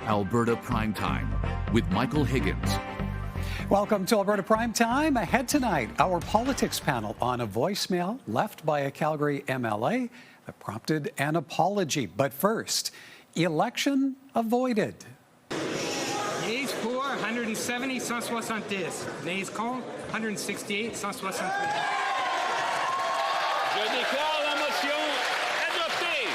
Alberta Primetime with Michael Higgins. Welcome to Alberta Primetime. Ahead tonight, our politics panel on a voicemail left by a Calgary MLA that prompted an apology. But first, election avoided. Yeas pour 170, 170. Nays contre 168, 163. Je déclare la motion adoptée.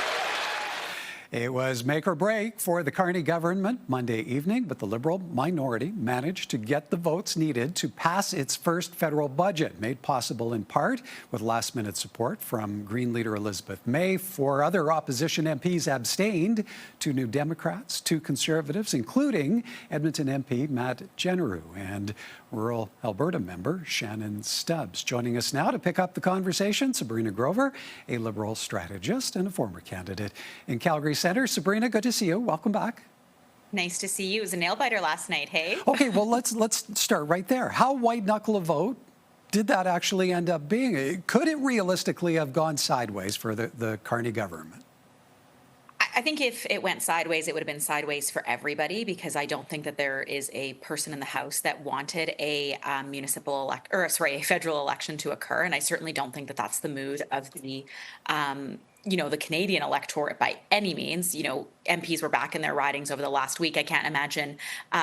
It was make or break for the Carney government Monday evening, but the Liberal minority managed to get the votes needed to pass its first federal budget, made possible in part with last-minute support from Green leader Elizabeth May. 4 other opposition MPs abstained, 2 New Democrats, 2 Conservatives, including Edmonton MP Matt Jeneroux and rural Alberta member Shannon Stubbs. Joining us now to pick up the conversation, Sabrina Grover, a Liberal strategist and a former candidate in Calgary Centre. Sabrina, good to see you. Welcome back. Nice to see you. It was a nail-biter last night, hey? Okay, well, let's start right there. How white-knuckle a vote did that actually end up being? Could it realistically have gone sideways for the Carney government? I think if it went sideways, it would have been sideways for everybody, because I don't think that there is a person in the House that wanted a a federal election to occur, and I certainly don't think that that's the mood of the the Canadian electorate by any means. MPs were back in their ridings over the last week. I can't imagine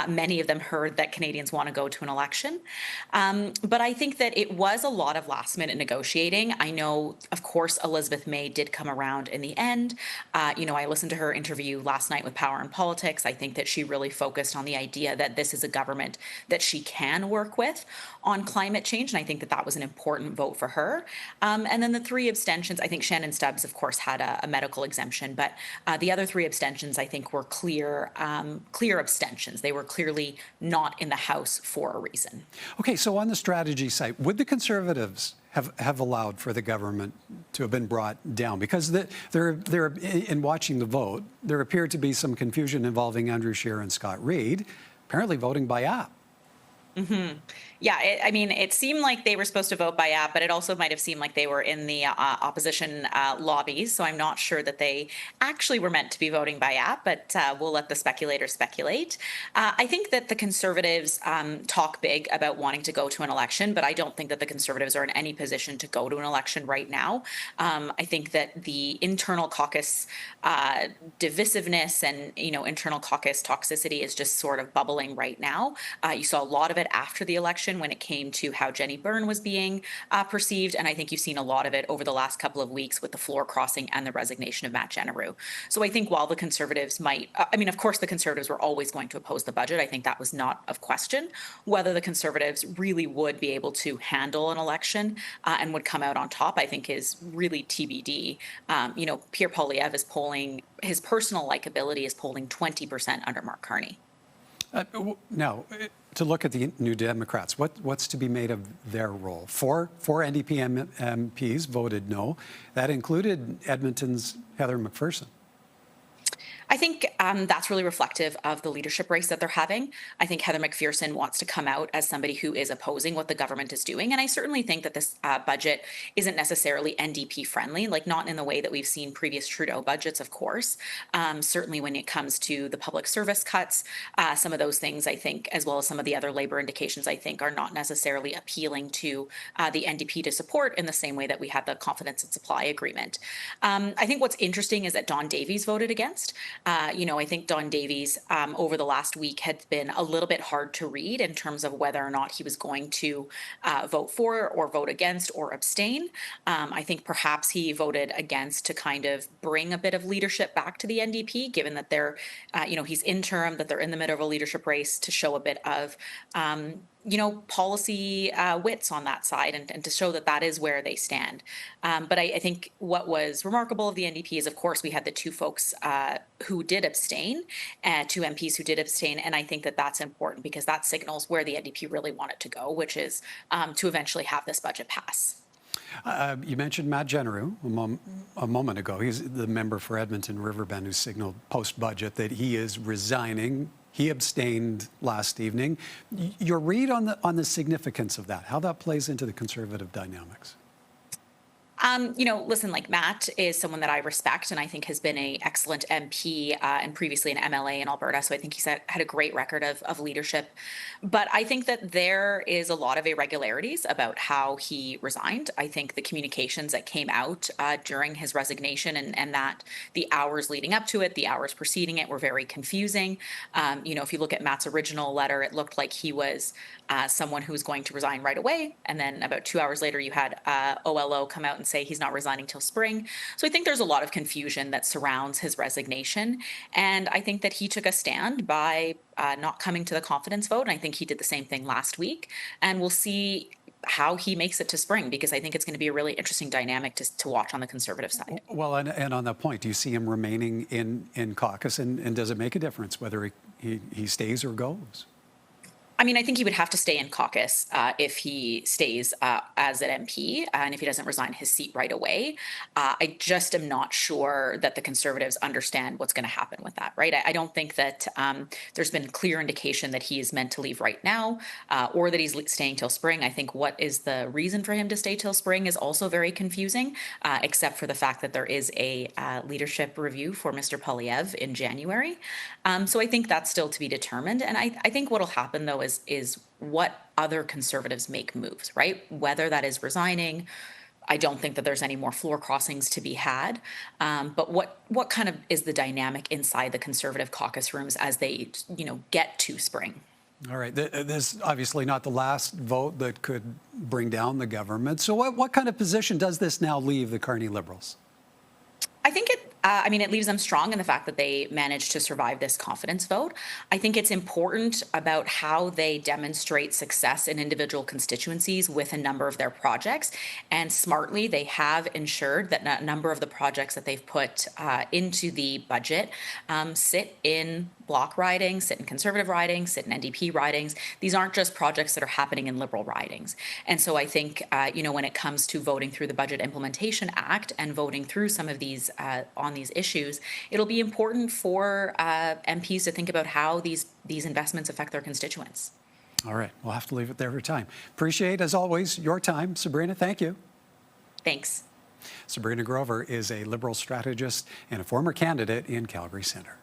many of them heard that Canadians want to go to an election. But I think that it was a lot of last minute negotiating. I know, of course, Elizabeth May did come around in the end. I listened to her interview last night with Power and Politics. I think that she really focused on the idea that this is a government that she can work with on climate change. And I think that that was an important vote for her. And then the 3 abstentions, I think Shannon Stubbs, of course, had a medical exemption, but the other 3 abstentions, I think, were clear abstentions. They were clearly not in the House for a reason. Okay, so on the strategy side, would the Conservatives have allowed for the government to have been brought down? Because in watching the vote, there appeared to be some confusion involving Andrew Scheer and Scott Reid, apparently voting by app. Mm-hmm. Yeah, it seemed like they were supposed to vote by app, but it also might have seemed like they were in the opposition lobbies. So I'm not sure that they actually were meant to be voting by app, but we'll let the speculators speculate. I think that the Conservatives talk big about wanting to go to an election, but I don't think that the Conservatives are in any position to go to an election right now. I think that the internal caucus divisiveness and internal caucus toxicity is just sort of bubbling right now. You saw a lot of it after the election when it came to how Jenny Byrne was being perceived. And I think you've seen a lot of it over the last couple of weeks with the floor crossing and the resignation of Matt Jeneroux. So I think while the Conservatives of course, the Conservatives were always going to oppose the budget. I think that was not of question. Whether the Conservatives really would be able to handle an election and would come out on top, I think is really TBD. Pierre Poilievre is polling, his personal likability is polling 20% under Mark Carney. Now, to look at the New Democrats, what's to be made of their role? Four NDP MPs voted no. That included Edmonton's Heather McPherson. I think that's really reflective of the leadership race that they're having. I think Heather McPherson wants to come out as somebody who is opposing what the government is doing. And I certainly think that this budget isn't necessarily NDP friendly, like not in the way that we've seen previous Trudeau budgets, of course. Certainly when it comes to the public service cuts, some of those things, I think, as well as some of the other labor indications, I think, are not necessarily appealing to the NDP to support in the same way that we had the confidence and supply agreement. I think what's interesting is that Don Davies voted against. I think Don Davies over the last week had been a little bit hard to read in terms of whether or not he was going to vote for or vote against or abstain. I think perhaps he voted against to kind of bring a bit of leadership back to the NDP, given that they're, he's interim, that they're in the middle of a leadership race, to show a bit of policy wits on that side and to show that that is where they stand. But I think what was remarkable of the NDP is, of course, we had the 2 folks who did abstain, 2 MPs who did abstain. And I think that that's important because that signals where the NDP really wanted to go, which is to eventually have this budget pass. You mentioned Matt Jeneroux a moment ago. He's the member for Edmonton Riverbend who signaled post-budget that he is resigning. He abstained last evening. Your read on the significance of that, how that plays into the Conservative dynamics? Listen, like Matt is someone that I respect and I think has been an excellent MP and previously an MLA in Alberta. So I think he's had a great record of leadership. But I think that there is a lot of irregularities about how he resigned. I think the communications that came out during his resignation and that the hours leading up to it, the hours preceding it were very confusing. If you look at Matt's original letter, it looked like he was someone who was going to resign right away. And then about 2 hours later, you had OLO come out and say he's not resigning till spring. So I think there's a lot of confusion that surrounds his resignation. And I think that he took a stand by not coming to the confidence vote. And I think he did the same thing last week. And we'll see how he makes it to spring, because I think it's going to be a really interesting dynamic to watch on the Conservative side. Well, and on that point, do you see him remaining in caucus, and does it make a difference whether he stays or goes? I mean, I think he would have to stay in caucus if he stays as an MP and if he doesn't resign his seat right away. I just am not sure that the Conservatives understand what's going to happen with that, right? I don't think that there's been clear indication that he is meant to leave right now or that he's staying till spring. I think what is the reason for him to stay till spring is also very confusing, except for the fact that there is a leadership review for Mr. Poilievre in January. So I think that's still to be determined. And I think what'll happen, though, is what other Conservatives make moves, right? Whether that is resigning. I don't think that there's any more floor crossings to be had. But what kind of is the dynamic inside the Conservative caucus rooms as they, get to spring? All right. This is obviously not the last vote that could bring down the government. So what kind of position does this now leave the Carney Liberals? I think it leaves them strong in the fact that they managed to survive this confidence vote. I think it's important about how they demonstrate success in individual constituencies with a number of their projects. And smartly, they have ensured that a number of the projects that they've put into the budget sit in Bloc ridings, sit in Conservative ridings, sit in NDP ridings. These aren't just projects that are happening in Liberal ridings. And so I think, when it comes to voting through the Budget Implementation Act and voting through some of these on these issues, it'll be important for MPs to think about how these investments affect their constituents. All right. We'll have to leave it there for time. Appreciate, as always, your time. Sabrina, thank you. Thanks. Sabrina Grover is a Liberal strategist and a former candidate in Calgary Centre.